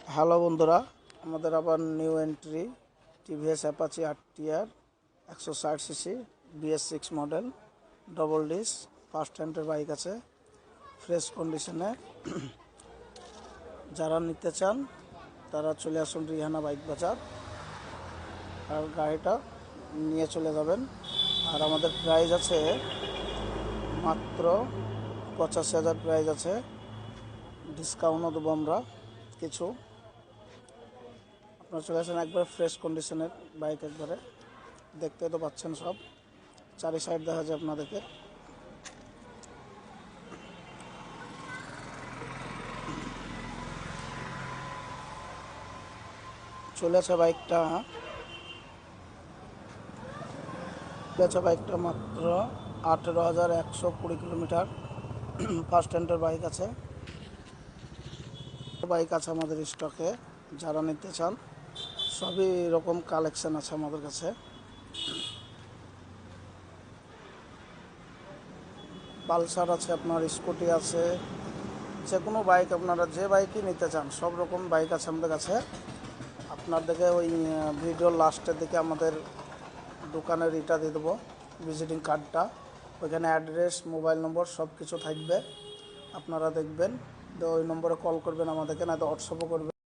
Hello বন্ধুরা, আমাদের আবার new entry TVS Apache RTR 160cc BS6 model double disc first হ্যান্ডের বাইক আছে ফ্রেশ কন্ডিশনে। যারা নিতে চান তারা চলে আসুন রিহানা বাইক বাজার আর গাড়িটা নিয়ে চলে যাবেন। আর আমাদের প্রাইস আছে মাত্র 85,000 প্রাইস আছে, ডিসকাউন্টও দেবো আমরা কিছু। আপনারা চলে আসেন, একবার ফ্রেশ কন্ডিশনের বাইক, একবারে দেখতে তো পাচ্ছেন, সব চারি সাইড দেখা যায় আপনাদেরকে। চলে আসে বাইকটা মাত্র 18,120 কিলোমিটার। ফার্স্ট হ্যান্ডের বাইক আছে আমাদের স্টকে। যারা নিতে চান সবই রকম কালেকশন আছে আমাদের কাছে। পালসার আছে, আপনার স্কুটি আছে, যে কোনো বাইক আপনারা যে বাইকই নিতে চান সব রকম বাইক আছে আমাদের কাছে। আপনাদেরকে ওই ভিডিওর লাস্টের দিকে আমাদের দোকানের ইটা দিয়ে দেবো, ভিজিটিং কার্ডটা। ওইখানে অ্যাড্রেস, মোবাইল নম্বর সব কিছু থাকবে, আপনারা দেখবেন। তো ওই নম্বরে কল করবেন আমাদেরকে, না তো হোয়াটসঅ্যাপও করবেন।